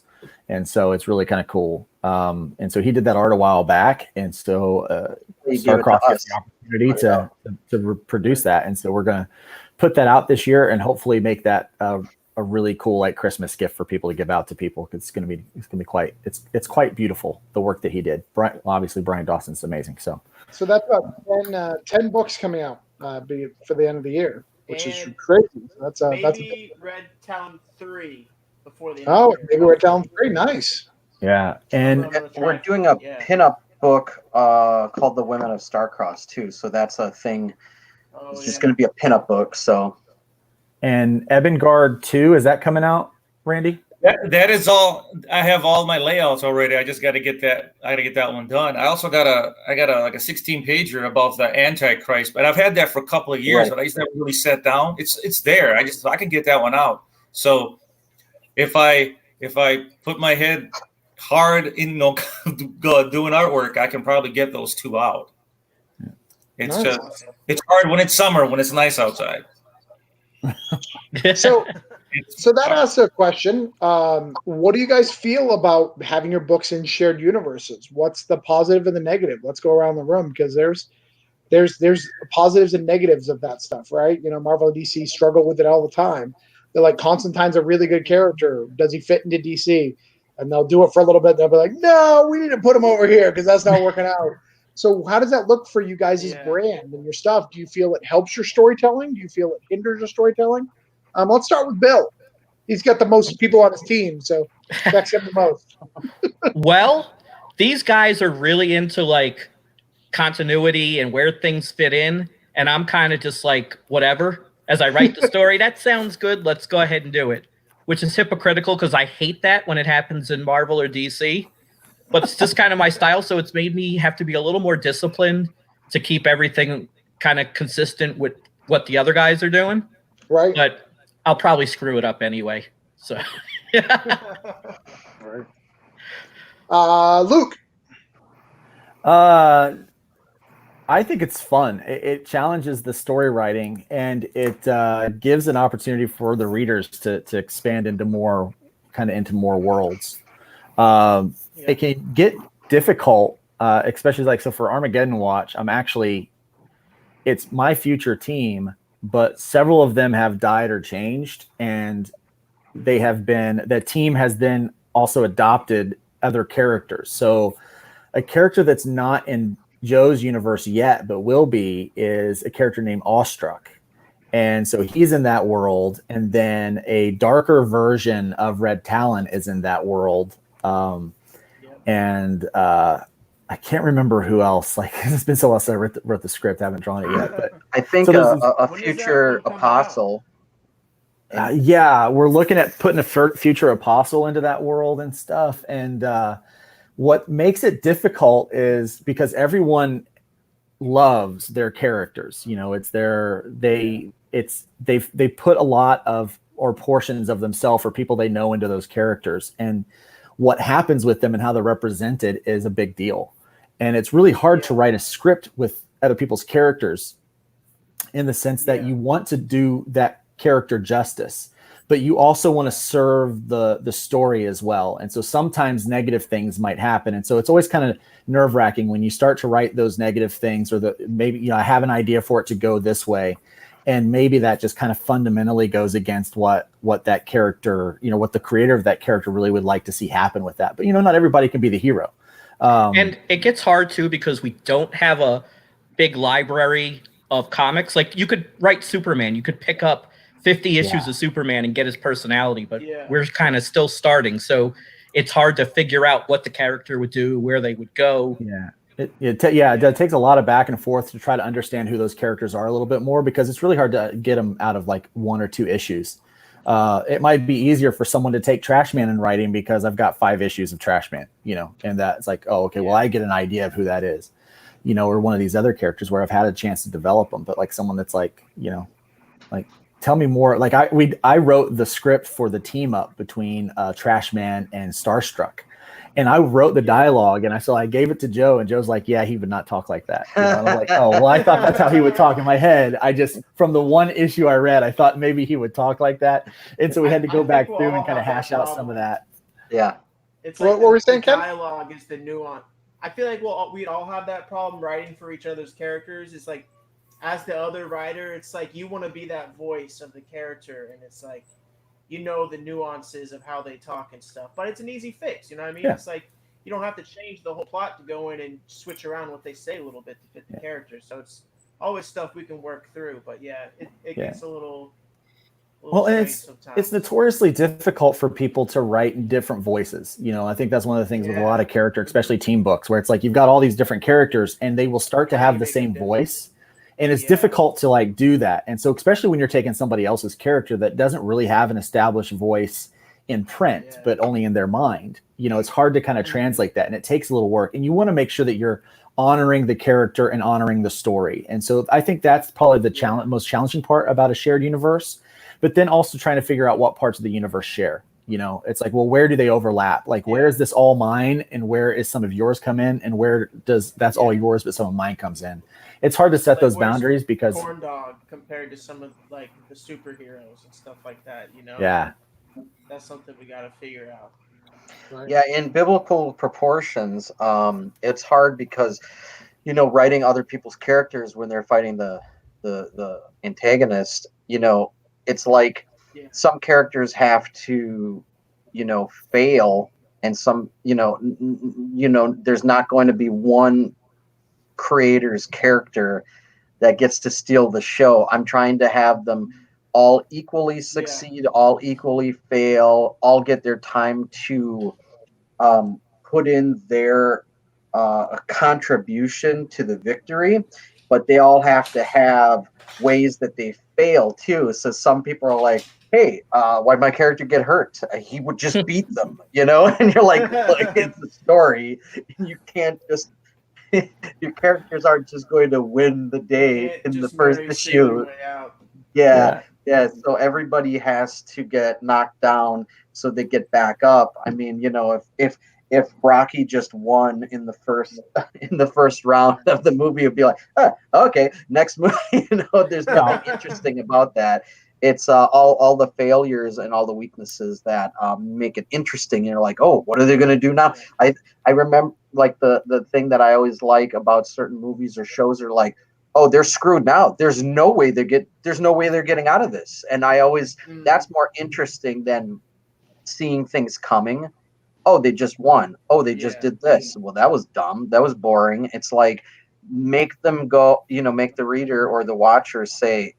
and so it's really kind of cool. And so he did that art a while back, and so You give it to Starcroft has us. the opportunity to reproduce that, and so we're gonna put that out this year, and hopefully make that a really cool like Christmas gift for people to give out to people. Because it's gonna be quite quite beautiful, the work that he did. Obviously Brian Dawson's amazing. So that's about 10 books coming out for the end of the year, which is And crazy. So that's maybe Red Talon 3 before the end. oh, of the year. maybe we're telling very nice. yeah, and We're doing a Yeah. pinup book called The Women of Starcross too. So that's a thing. Oh, It's yeah. just going to be a pinup book. So Ebengard 2, is that coming out, Randy? That is all. I have all my layouts already. I just got to get that. I got to get that one done. I also got like a 16-pager about the Antichrist, but I've had that for a couple of years, Right. but I just never really sat down. It's there. I can get that one out. So if I put my head hard in doing artwork, I can probably get those 2 out. It's Nice. just it's hard when it's summer, when it's nice outside. So It's So that asks a question. What do you guys feel about having your books in shared universes? What's the positive and the negative? Let's go around the room because there's positives and negatives of that stuff, right? You know, Marvel and DC struggle with it all the time. They're like, Constantine's a really good character. Does he fit into DC? And they'll do it for a little bit. They'll be like, no, we need to put him over here because that's not working out. So how does that look for you guys' Yeah. brand and your stuff? Do you feel it helps your storytelling? Do you feel it hinders your storytelling? Let's start with Bill. He's got the most people on his team, so affects him the most. Well, these guys are really into like continuity and where things fit in, and I'm kind of just like whatever. As I write the story, that sounds good. Let's go ahead and do it. Which is hypocritical because I hate that when it happens in Marvel or DC. But it's just kind of my style, so it's made me have to be a little more disciplined to keep everything kind of consistent with what the other guys are doing. Right? But I'll probably screw it up anyway. So, Luke. I think it's fun. It challenges the story writing, and it gives an opportunity for the readers to expand into more worlds. It can get difficult, especially like so for Armageddon Watch. It's my future team, but several of them have died or changed, and the team has then also adopted other characters. So a character that's not in Joe's universe yet, but will be, is a character named Awestruck. And so he's in that world. And then a darker version of Red Talon is in that world. And I can't remember who else. Like, it's been so long since I wrote the script. I haven't drawn it yet. But I think So there's a When is future that coming apostle. yeah, we're looking at putting a future apostle into that world and stuff. And what makes it difficult is because everyone loves their characters. You know, they put a lot of or portions of themselves or people they know into those characters, and what happens with them and how they're represented is a big deal. And it's really hard to write a script with other people's characters in the sense that you want to do that character justice, but you also want to serve the story as well. And so sometimes negative things might happen. And so it's always kind of nerve-wracking when you start to write those negative things, or maybe, I have an idea for it to go this way. And maybe that just kind of fundamentally goes against what that character, what the creator of that character really would like to see happen with that. But, not everybody can be the hero. and it gets hard too because we don't have a big library of comics. Like, you could write Superman, you could pick up 50 issues of Superman and get his personality, but we're kind of still starting. So it's hard to figure out what the character would do, where they would go. Yeah. It takes a lot of back and forth to try to understand who those characters are a little bit more, because it's really hard to get them out of like 1 or 2 issues. It might be easier for someone to take Trashman in writing because I've got 5 issues of Trashman, and that's like, oh, okay, well, I get an idea of who that is, or one of these other characters where I've had a chance to develop them. But like someone that's like, like, tell me more. Like I wrote the script for the team up between Trashman and Starstruck. And I wrote the dialogue, and I gave it to Joe, and Joe's like, "Yeah, he would not talk like that." You know? And I'm like, "Oh, well, I thought that's how he would talk in my head. I just, from the one issue I read, I thought maybe he would talk like that." And so we had to go I back think through we'll and kind of all have hash that out some of that. Yeah. It's What like were we the saying, Ken? dialogue is the nuance. I feel like we'd all have that problem writing for each other's characters. It's like, as the other writer, it's like you want to be that voice of the character, and it's like, you know, the nuances of how they talk and stuff. But it's an easy fix, you know what I mean? Yeah. It's like you don't have to change the whole plot to go in and switch around what they say a little bit to fit the character. So it's always stuff we can work through. But yeah, it gets a little Well, and strange sometimes. it's notoriously difficult for people to write in different voices. You know, I think that's one of the things with a lot of character, especially team books, where it's like you've got all these different characters and they will start to have the same voice. And it's difficult to like do that. And so especially when you're taking somebody else's character that doesn't really have an established voice in print, but only in their mind, you know, it's hard to kind of translate that. And it takes a little work. And you want to make sure that you're honoring the character and honoring the story. And so I think that's probably the most challenging part about a shared universe. But then also trying to figure out what parts of the universe share. You know, it's like, well, where do they overlap? Like, where is this all mine, and where is some of yours come in, and where does that's all yours, but some of mine comes in? It's hard to set those boundaries because Corn Dog compared to some of like the superheroes and stuff like that. You know, that's something we got to figure out. Right. Yeah, in biblical proportions, it's hard because, you know, writing other people's characters when they're fighting the antagonist, you know, it's like some characters have to, you know, fail, and some, you know, there's not going to be one creator's character that gets to steal the show. I'm trying to have them all equally succeed, all equally fail, all get their time to put in their contribution to the victory, but they all have to have ways that they fail too. So some people are like, "Hey, why'd my character get hurt? He would just beat them," you know? And you're like, "Look, it's a story. You can't just your characters aren't just going to win the day in the first issue." Yeah. So everybody has to get knocked down so they get back up. I mean, you know, if Rocky just won in the first round of the movie, it'd be like, okay, next movie. You know, there's nothing interesting about that. It's all the failures and all the weaknesses that make it interesting. You're like, oh, what are they going to do now? I remember like the thing that I always like about certain movies or shows are like, oh, they're screwed now. There's no way they're getting out of this. And I always that's more interesting than seeing things coming. Oh, they just won. Oh, they just did this. Well, that was dumb. That was boring. It's like make them go, you know, make the reader or the watcher say,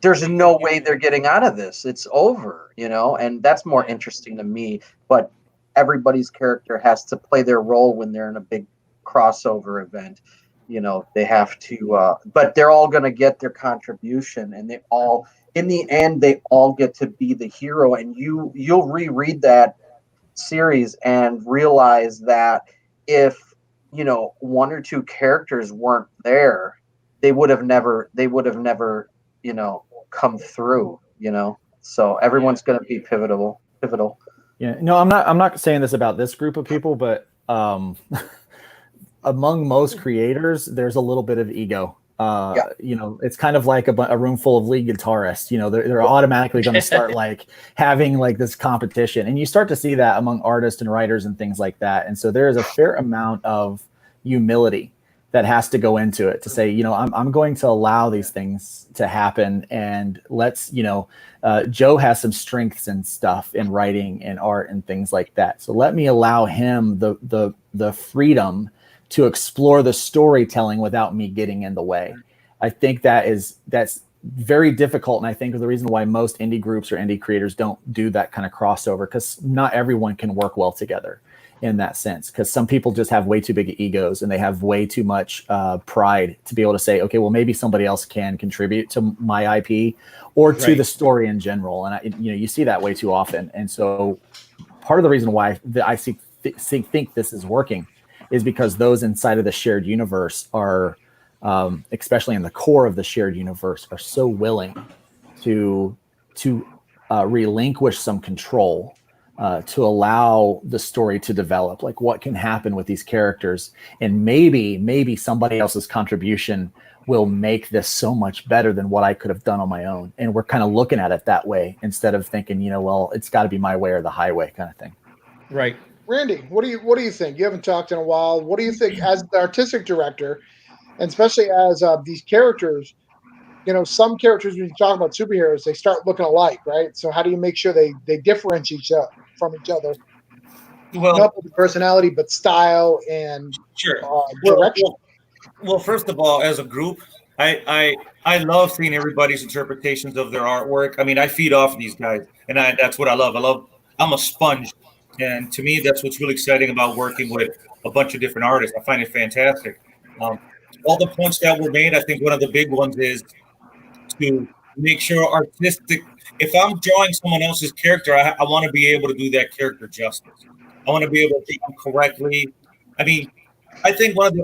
there's no way they're getting out of this. It's over, you know, and that's more interesting to me. But everybody's character has to play their role when they're in a big crossover event. You know, they have to, but they're all going to get their contribution, and they all, in the end, they all get to be the hero. And you'll reread that series and realize that if, you know, one or two characters weren't there, they would have never, you know, come through, you know. So everyone's going to be pivotal. Yeah, no, I'm not saying this about this group of people, but among most creators, there's a little bit of ego. You know, it's kind of like a room full of lead guitarists. You know, they're automatically going to start like having like this competition, and you start to see that among artists and writers and things like that. And so there is a fair amount of humility that has to go into it to say, you know, I'm going to allow these things to happen, and let's, you know, Joe has some strengths and stuff in writing and art and things like that. So let me allow him the freedom to explore the storytelling without me getting in the way. I think that's very difficult. And I think the reason why most indie groups or indie creators don't do that kind of crossover, because not everyone can work well together in that sense. Because some people just have way too big egos, and they have way too much pride to be able to say, okay, well, maybe somebody else can contribute to my IP or to the story in general. And you see that way too often. And so part of the reason why I think this is working is because those inside of the shared universe are, especially in the core of the shared universe, are so willing to relinquish some control to allow the story to develop, like what can happen with these characters, and maybe somebody else's contribution will make this so much better than what I could have done on my own. And we're kind of looking at it that way instead of thinking, well, it's got to be my way or the highway kind of thing. Right. Randy, what do you think? You haven't talked in a while. What do you think as the artistic director, and especially as these characters? Some characters, when you talk about superheroes, they start looking alike, right? So how do you make sure they differentiate from each other? Well, Not only personality, but style and sure. direction. Well, first of all, as a group, I love seeing everybody's interpretations of their artwork. I mean, I feed off these guys, and that's what I love. I'm a sponge, and to me, that's what's really exciting about working with a bunch of different artists. I find it fantastic. All the points that were made, I think one of the big ones is to make sure artistic. If I'm drawing someone else's character, I want to be able to do that character justice. I want to be able to draw them correctly. I mean, I think one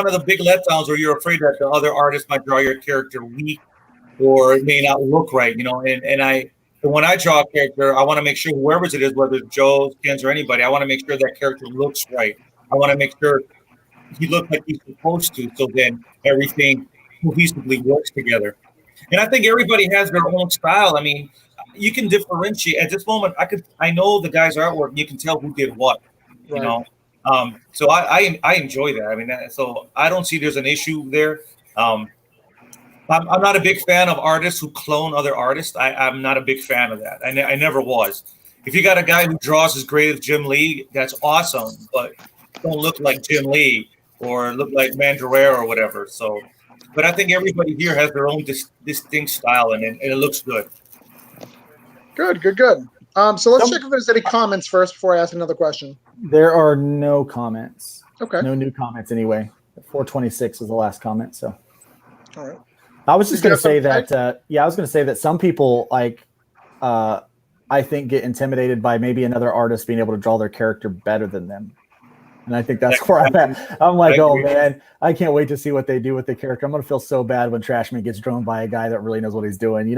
of the big letdowns where you're afraid that the other artist might draw your character weak or it may not look right, and when I draw a character, I want to make sure whoever it is, whether it's Joe, Skins, or anybody, I want to make sure that character looks right. I want to make sure he looks like he's supposed to, so then everything cohesively works together. And I think everybody has their own style. I mean, you can differentiate. At this moment, I know the guy's artwork, and you can tell who did what, Right. So I enjoy that. I mean, so I don't see there's an issue there. I'm not a big fan of artists who clone other artists. I'm not a big fan of that. I never was. If you got a guy who draws as great as Jim Lee, that's awesome, but don't look like Jim Lee or look like Mandalorian or whatever. So, but I think everybody here has their own distinct style, and it looks good. Good. So let's check if there's any comments first before I ask another question. There are no comments. Okay. No new comments anyway. 426 is the last comment. So All right. I was just Did you going to say have that. I was going to say that some people I think get intimidated by maybe another artist being able to draw their character better than them. And I think that's where I'm at. I'm like, oh man, I can't wait to see what they do with the character. I'm going to feel so bad when Trashman gets drawn by a guy that really knows what he's doing,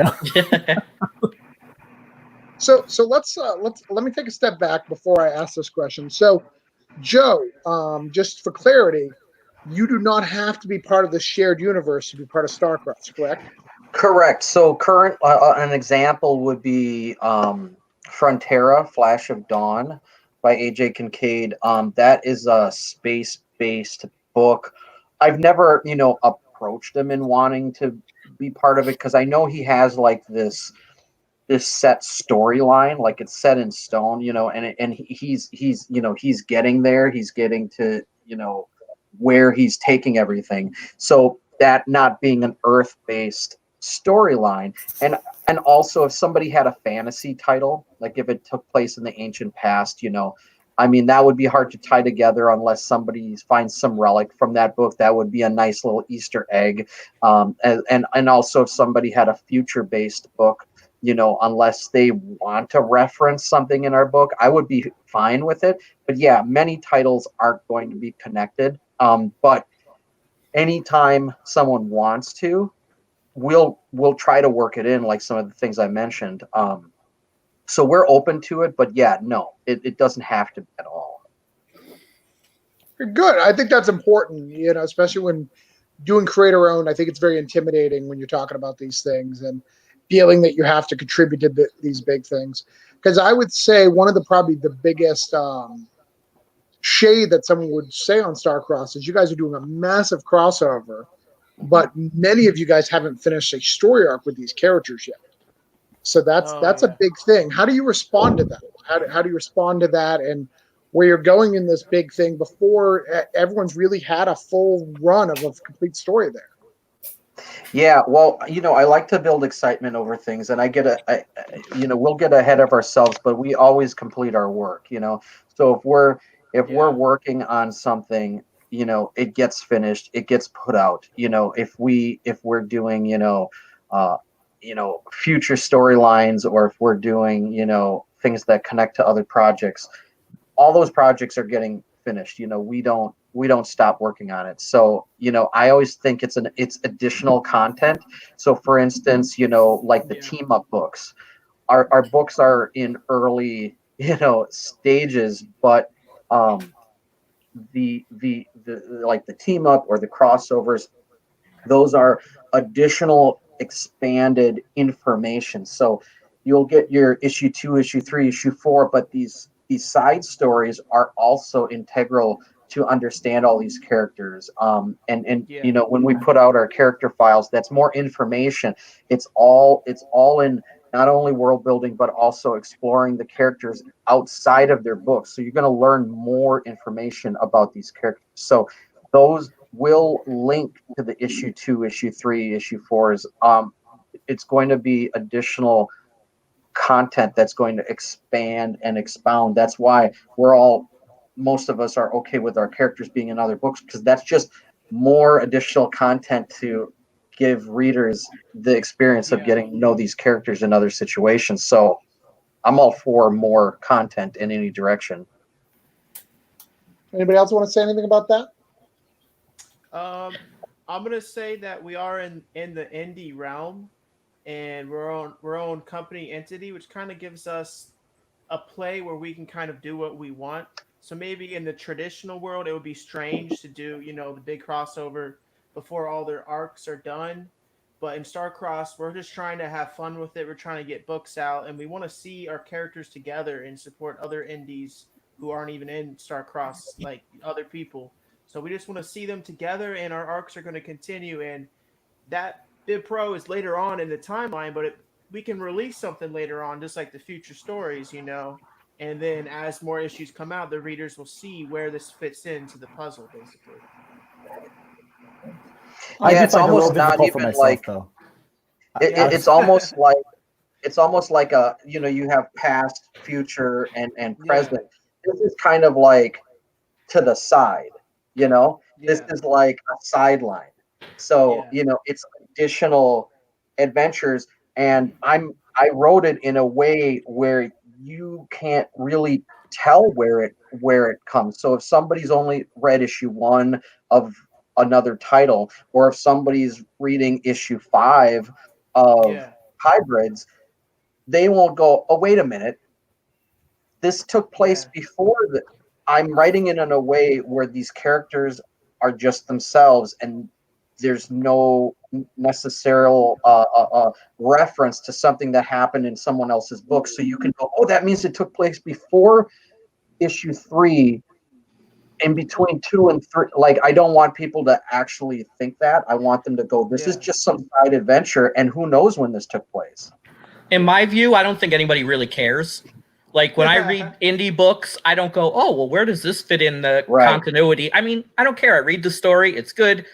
So let me take a step back before I ask this question. So, Joe, just for clarity, you do not have to be part of the shared universe to be part of Starcross, correct? Correct. So current an example would be Frontera, Flash of Dawn by AJ Kincaid. That is a space-based book. I've never, approached him in wanting to be part of it because I know he has like this set storyline, like it's set in stone, and he's getting there. He's getting to, where he's taking everything. So that not being an Earth-based storyline, and also if somebody had a fantasy title, like if it took place in the ancient past, that would be hard to tie together unless somebody finds some relic from that book. That would be a nice little Easter egg. And also if somebody had a future-based book, unless they want to reference something in our book, I would be fine with it. But yeah, many titles aren't going to be connected. But anytime someone wants to, we'll try to work it in, like some of the things I mentioned. So we're open to it, but yeah, no, it doesn't have to be at all. Good. I think that's important, especially when doing creator owned. I think it's very intimidating when you're talking about these things and feeling that you have to contribute to these big things. Because I would say one of probably the biggest shade that someone would say on Starcross is you guys are doing a massive crossover, but many of you guys haven't finished a story arc with these characters yet. So that's a big thing. How do you respond to that? How do you respond to that, and where you're going in this big thing before everyone's really had a full run of a complete story there? Yeah, well, I like to build excitement over things, and we'll get ahead of ourselves, but we always complete our work, So if we're working on something, it gets finished, it gets put out. If we're doing, future storylines, or if we're doing, things that connect to other projects, all those projects are getting finished. We don't stop working on it. So, I always think it's additional content. So for instance, like the team up books, our books are in early stages, but the like the team up or the crossovers, those are additional expanded information. So you'll get your issue 2, issue 3, issue 4, but these side stories are also integral to understand all these characters. And Yeah. when we put out our character files, that's more information. It's all in not only world building but also exploring the characters outside of their books. So you're going to learn more information about these characters. So those will link to the issue 2, issue 3, issue 4s. It's going to be additional content that's going to expand and expound. That's why most of us are okay with our characters being in other books, because that's just more additional content to give readers the experience of getting to know these characters in other situations. So I'm all for more content in any direction. Anybody else want to say anything about that? I'm gonna say that we are in the indie realm, and we're our own company entity, which kind of gives us a play where we can kind of do what we want. So maybe in the traditional world, it would be strange to do, the big crossover before all their arcs are done. But in Starcross, we're just trying to have fun with it. We're trying to get books out, and we want to see our characters together and support other indies who aren't even in Starcross, like other people. So we just want to see them together, and our arcs are going to continue. And that Bib Pro is later on in the timeline, but we can release something later on, just like the future stories, And then as more issues come out, the readers will see where this fits into the puzzle, basically. It's almost not even like though. It's almost like a you have past, future, and present. This is kind of like to the side. This is like a sideline. So it's additional adventures, and I wrote it in a way where you can't really tell where it comes. So if somebody's only read issue 1 of another title, or if somebody's reading issue 5 of Hybrids, they won't go, oh, wait a minute, this took place before that. I'm writing it in a way where these characters are just themselves, and there's no necessary reference to something that happened in someone else's book. So you can go, oh, that means it took place before issue 3, in between 2 and 3. Like, I don't want people to actually think that. I want them to go, this is just some side adventure, and who knows when this took place. In my view, I don't think anybody really cares. Like, when I read indie books, I don't go, oh, well, where does this fit in the continuity? I mean, I don't care. I read the story. It's good.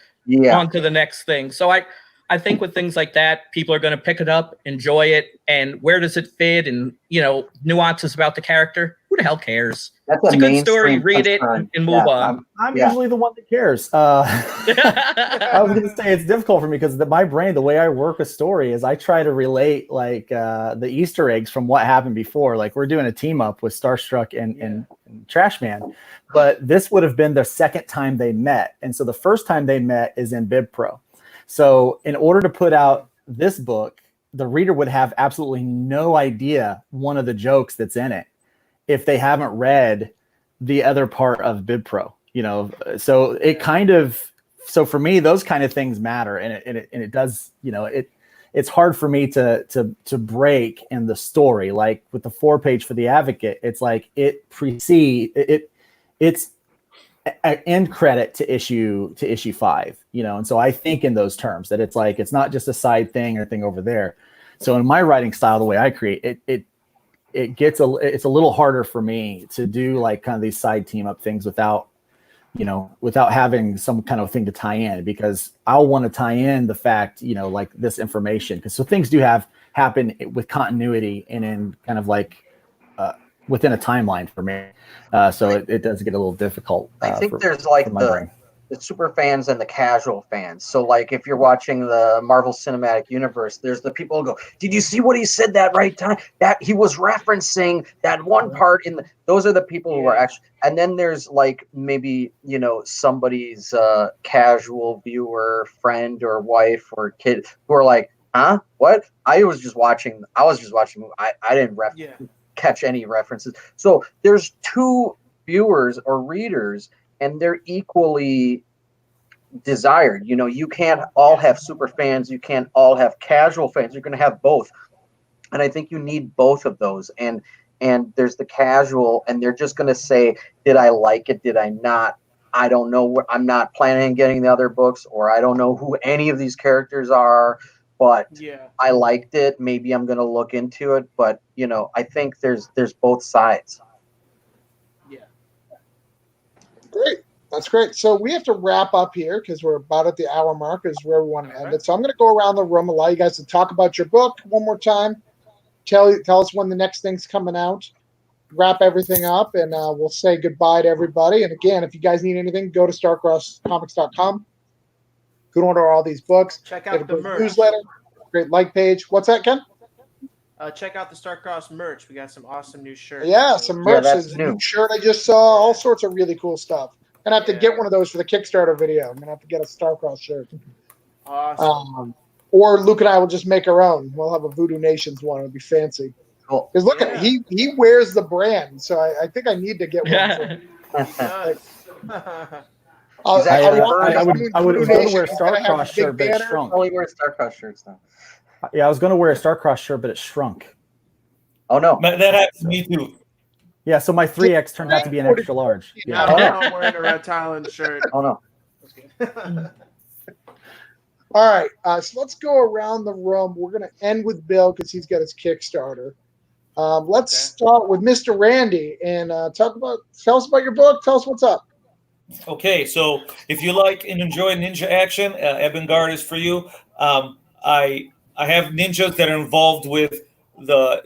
On to the next thing. So I think with things like that, people are going to pick it up, enjoy it, and where does it fit, and nuances about the character. Who the hell cares? It's a good story. Read it and move on. I'm usually the one that cares. I was going to say it's difficult for me because my brain, the way I work a story is I try to relate like the Easter eggs from what happened before. Like, we're doing a team up with Starstruck and Trashman, but this would have been the second time they met. And so the first time they met is in Bib Pro. So in order to put out this book, the reader would have absolutely no idea one of the jokes that's in it if they haven't read the other part of Bib Pro, so it kind of, so for me, those kind of things matter. And it does, it's hard for me to break in the story. Like with the 4-page for the Advocate, it's like it's an end credit to issue 5, and so I think in those terms that it's like, it's not just a side thing or thing over there. So in my writing style, the way I create it's a little harder for me to do like kind of these side team up things without having some kind of thing to tie in, because I'll want to tie in the fact, like this information, because so things do happen with continuity and in kind of like within a timeline for me. So it does get a little difficult. I think there's like the super fans and the casual fans. So like if you're watching the Marvel Cinematic Universe, there's the people who go, did you see what he said that right time? That he was referencing that one part in those are the people who are actually, and then there's like maybe, somebody's casual viewer, friend or wife or kid who are like, huh? What? I was just watching. I didn't catch any references. So there's two viewers or readers, and they're equally desired. You know, you can't all have super fans, you can't all have casual fans. You're going to have both, and I think you need both of those. And there's the casual, and they're just going to say, did I like it, did I not? I don't know what, I'm not planning on getting the other books, or I don't know who any of these characters are, but Yeah. I liked it. Maybe I'm going to look into it. But, you know, I think there's both sides. Yeah. Great. That's great. So we have to wrap up here because we're about at the hour mark is where we want to end it. So I'm going to go around the room, allow you guys to talk about your book one more time. Tell us when the next thing's coming out. Wrap everything up, and we'll say goodbye to everybody. And again, if you guys need anything, go to starcrosscomics.com. Go order all these books. Check Get a out the great merch. newsletter, great like page. What's that, Ken? Check out the Starcross merch. We got some awesome new shirts. Yeah, So- some merch. that's There's a new. new shirt I just saw. All sorts of really cool stuff. I'm gonna have to Yeah. get one of those for the Kickstarter video. I'm gonna have to get a Starcross shirt. Awesome. Or Luke and I will just make our own. We'll have a Voodoo Nations one. It'll be fancy. Cool. Because look at it, he wears the brand, so I think I need to get one. Yeah. For, Exactly. I would was going to wear a He's gonna have Starcross a big shirt, but it banner. shrunk. Only wear Starcross shirts now. Yeah, I was going to wear a Starcross shirt, but it shrunk. Oh no. But that happens to me too. Yeah, so my 3X turned out to be an extra large. Now Yeah. I'm wearing a Red Talon shirt. Oh no. All right, so let's go around the room. We're going to end with Bill because he's got his Kickstarter. Let's start with Mr. Randy and tell us about your book. Tell us what's up. Okay, so if you like and enjoy ninja action, Ebengard is for you. I have ninjas that are involved with the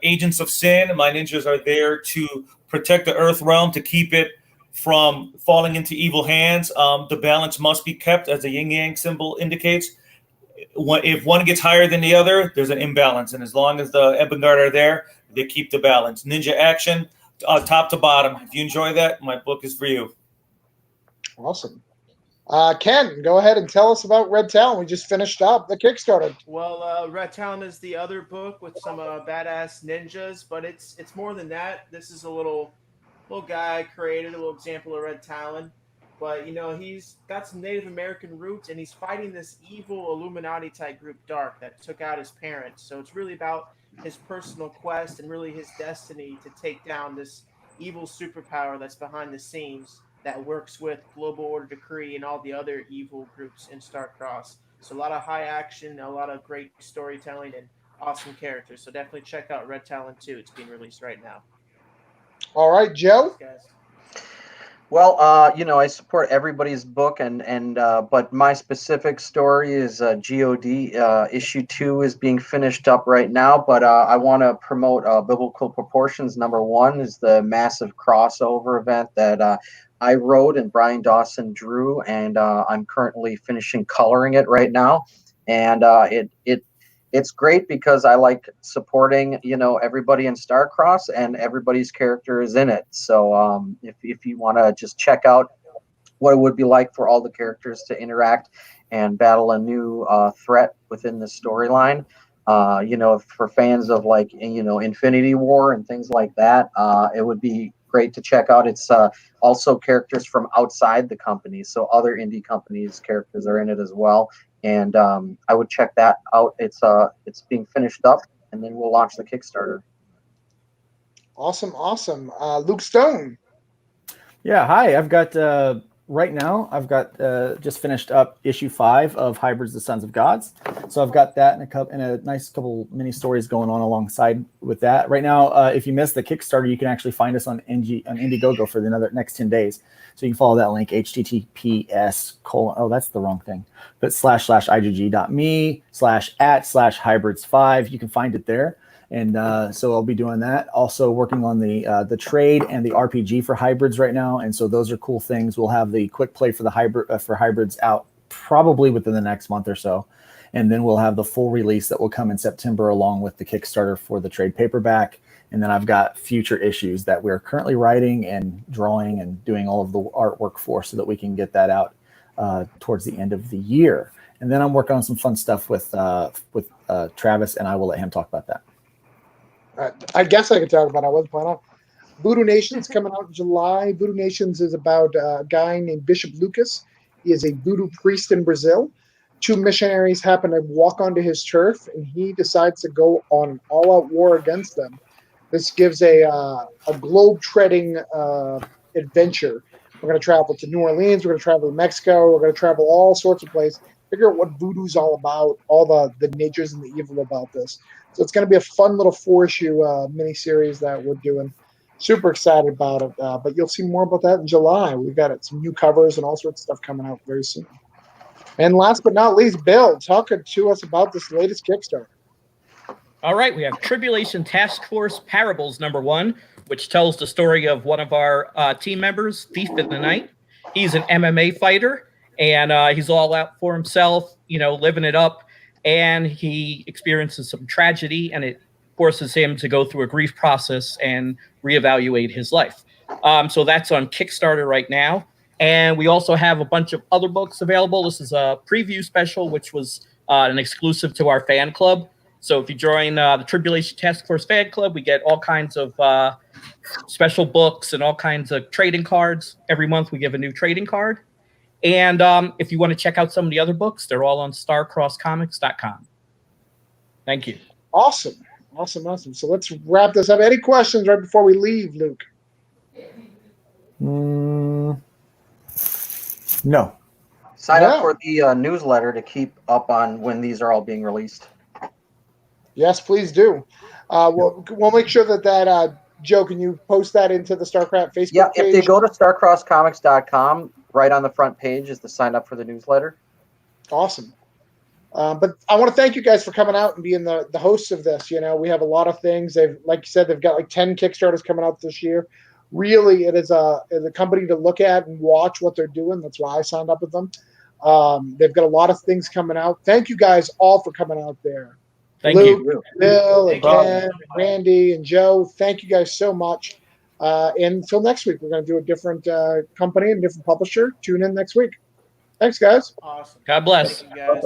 agents of sin. My ninjas are there to protect the Earth realm, to keep it from falling into evil hands. The balance must be kept, as the yin yang symbol indicates. If one gets higher than the other, there's an imbalance, and as long as the Ebengard are there, they keep the balance. Ninja action, top to bottom. If you enjoy that, my book is for you. Awesome. Ken, go ahead and tell us about Red Talon. We just finished up the Kickstarter. Well, Red Talon is the other book with some badass ninjas, but it's more than that. This is a little guy created a little example of Red Talon, but you know he's got some Native American roots, and he's fighting this evil Illuminati type group, Dark, that took out his parents. So it's really about his personal quest and really his destiny to take down this evil superpower that's behind the scenes that works with Global Order Decree and all the other evil groups in Starcross. So a lot of high action, a lot of great storytelling, and awesome characters. So definitely check out Red Talon 2. It's being released right now. All right, Joe. Thanks, guys. Well, you know, I support everybody's book, but my specific story is God. Issue 2 is being finished up right now, but I want to promote Biblical Proportions. Number 1 is the massive crossover event that I wrote and Brian Dawson drew, and I'm currently finishing coloring it right now, and it's great because I like supporting, you know, everybody in Starcross, and everybody's character is in it. So if you want to just check out what it would be like for all the characters to interact and battle a new threat within the storyline, you know, for fans of like, you know, Infinity War and things like that, it would be great to check out. It's also characters from outside the company, so other indie companies' characters are in it as well. And I would check that out. It's being finished up, and then we'll launch the Kickstarter. Awesome. Luke Stone. Yeah, hi. I've got right now. I've got just finished up issue 5 of Hybrids: The Sons of Gods. So I've got that and a nice couple mini stories going on alongside with that. Right now, if you missed the Kickstarter, you can actually find us on Indiegogo for the next 10 days. So you can follow that link, https:// oh, that's the wrong thing, but /igg.me/@/hybrids5. You can find it there. And so I'll be doing that. Also working on the trade and the RPG for hybrids right now. And so those are cool things. We'll have the quick play for the hybrids out probably within the next month or so. And then we'll have the full release that will come in September along with the Kickstarter for the trade paperback. And then I've got future issues that we're currently writing and drawing and doing all of the artwork for so that we can get that out towards the end of the year. And then I'm working on some fun stuff with Travis, and I will let him talk about that. I guess I could talk about it. I wasn't planning on. Voodoo Nation's coming out in July. Voodoo Nations is about a guy named Bishop Lucas. He is a voodoo priest in Brazil. Two missionaries happen to walk onto his turf, and he decides to go on an all-out war against them. This gives a globe-treading adventure. We're going to travel to New Orleans. We're going to travel to Mexico. We're going to travel all sorts of places. Figure out what voodoo's all about, all the natures and the evil about this. So it's going to be a fun little 4-issue miniseries that we're doing. Super excited about it. But you'll see more about that in July. We've got some new covers and all sorts of stuff coming out very soon. And last but not least, Bill, talk to us about this latest Kickstarter. All right, we have Tribulation Task Force Parables #1, which tells the story of one of our team members, Thief in the Night. He's an MMA fighter, and he's all out for himself, living it up. And he experiences some tragedy, and it forces him to go through a grief process and reevaluate his life. So that's on Kickstarter right now. And we also have a bunch of other books available. This is a preview special, which was an exclusive to our fan club. So if you join the Tribulation Task Force fan club, we get all kinds of special books and all kinds of trading cards. Every month we give a new trading card. And if you want to check out some of the other books, they're all on starcrosscomics.com. Thank you. Awesome. So let's wrap this up. Any questions right before we leave, Luke? No. Sign up for the newsletter to keep up on when these are all being released. Yes, please do. We'll make sure that Joe, can you post that into the StarCraft Facebook page? If they go to starcrosscomics.com, right on the front page is the sign up for the newsletter. Awesome. But I want to thank you guys for coming out and being the hosts of this. We have a lot of things. Like you said, they've got like 10 Kickstarters coming out this year. Really, it is a company to look at and watch what they're doing. That's why I signed up with them. They've got a lot of things coming out. Thank you guys all for coming out there. Thank Luke, you. Bill, and Thank you. Ken, Randy, and Joe, thank you guys so much. And until next week, we're going to do a different company and different publisher. Tune in next week. Thanks, guys. Awesome. God bless. Thank you guys.